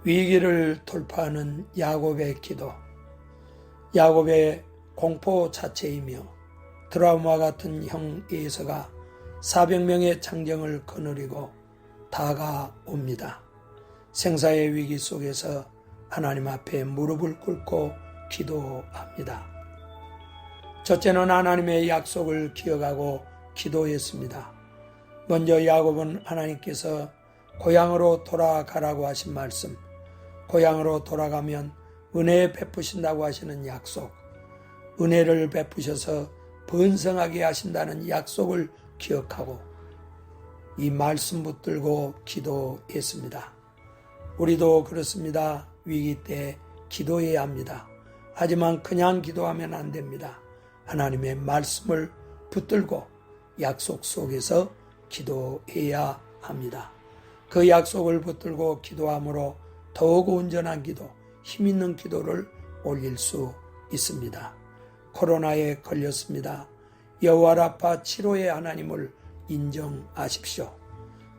위기를 돌파하는 야곱의 기도. 야곱의 공포 자체이며 드라마 같은 형 에서가 400명의 장정을 거느리고 다가옵니다. 생사의 위기 속에서 하나님 앞에 무릎을 꿇고 기도합니다. 첫째는 하나님의 약속을 기억하고 기도했습니다. 먼저 야곱은 하나님께서 고향으로 돌아가라고 하신 말씀, 고향으로 돌아가면 은혜 베푸신다고 하시는 약속, 은혜를 베푸셔서 번성하게 하신다는 약속을 기억하고 이 말씀 붙들고 기도했습니다. 우리도 그렇습니다. 위기 때 기도해야 합니다. 하지만 그냥 기도하면 안 됩니다. 하나님의 말씀을 붙들고 약속 속에서 기도해야 합니다. 그 약속을 붙들고 기도함으로 더욱 온전한 기도, 힘있는 기도를 올릴 수 있습니다. 코로나에 걸렸습니다. 여호와 라파 치료의 하나님을 인정하십시오.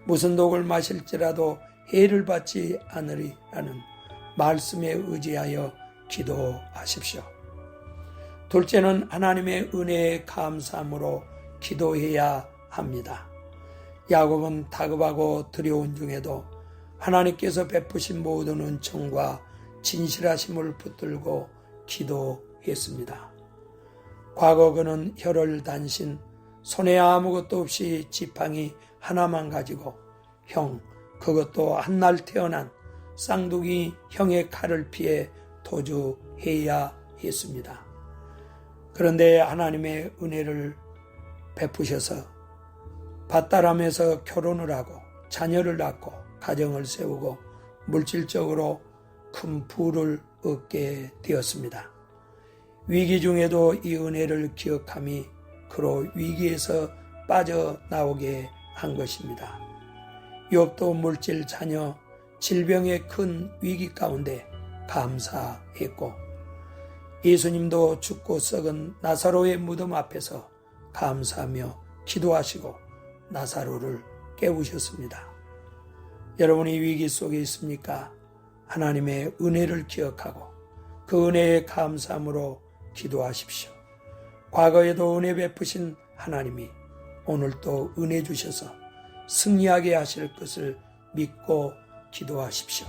무슨 독을 마실지라도 해를 받지 않으리라는 말씀에 의지하여 기도하십시오. 둘째는 하나님의 은혜에 감사함으로 기도해야 합니다. 야곱은 다급하고 두려운 중에도 하나님께서 베푸신 모든 은총과 진실하심을 붙들고 기도했습니다. 과거 그는 혀를 단신, 손에 아무것도 없이 지팡이 하나만 가지고 형, 그것도 한날 태어난 쌍둥이 형의 칼을 피해 도주해야 했습니다. 그런데 하나님의 은혜를 베푸셔서 밧다람에서 결혼을 하고 자녀를 낳고 가정을 세우고 물질적으로 큰 부를 얻게 되었습니다. 위기 중에도 이 은혜를 기억함이 그로 위기에서 빠져나오게 한 것입니다. 욥도 물질, 자녀, 질병의 큰 위기 가운데 감사했고 예수님도 죽고 썩은 나사로의 무덤 앞에서 감사하며 기도하시고 나사로를 깨우셨습니다. 여러분이 위기 속에 있습니까? 하나님의 은혜를 기억하고 그 은혜에 감사함으로 기도하십시오. 과거에도 은혜 베푸신 하나님이 오늘도 은혜 주셔서 승리하게 하실 것을 믿고 기도하십시오.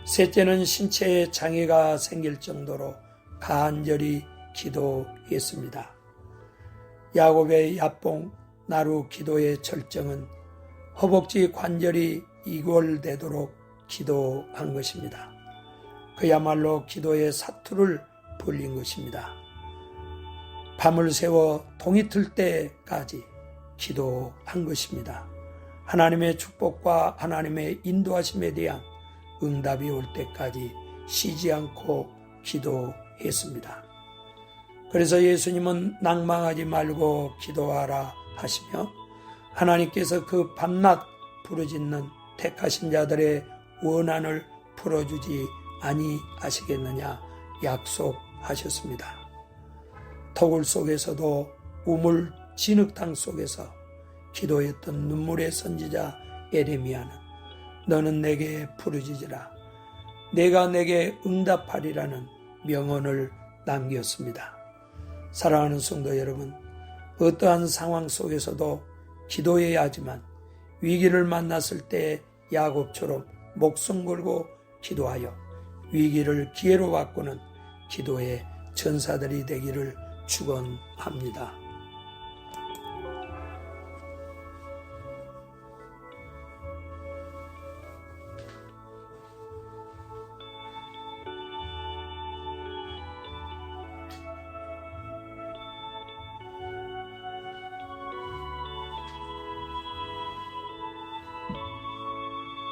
셋째는 신체에 장애가 생길 정도로 간절히 기도했습니다. 야곱의 야뽕 나루 기도의 절정은 허벅지 관절이 이골되도록 기도한 것입니다. 그야말로 기도의 사투를 벌린 것입니다. 밤을 새워 동이 틀 때까지 기도한 것입니다. 하나님의 축복과 하나님의 인도하심에 대한 응답이 올 때까지 쉬지 않고 기도했습니다. 그래서 예수님은 낭망하지 말고 기도하라 하시며 하나님께서 그 밤낮 부르짖는 택하신 자들의 원한을 풀어주지 아니하시겠느냐 약속하셨습니다. 토굴 속에서도 우물 진흙탕 속에서 기도했던 눈물의 선지자 에레미야는 너는 내게 부르짖으라 내가 내게 응답하리라는 명언을 남겼습니다. 사랑하는 성도 여러분, 어떠한 상황 속에서도 기도해야 하지만 위기를 만났을 때 야곱처럼 목숨 걸고 기도하여 위기를 기회로 바꾸는 기도의 전사들이 되기를 축원합니다.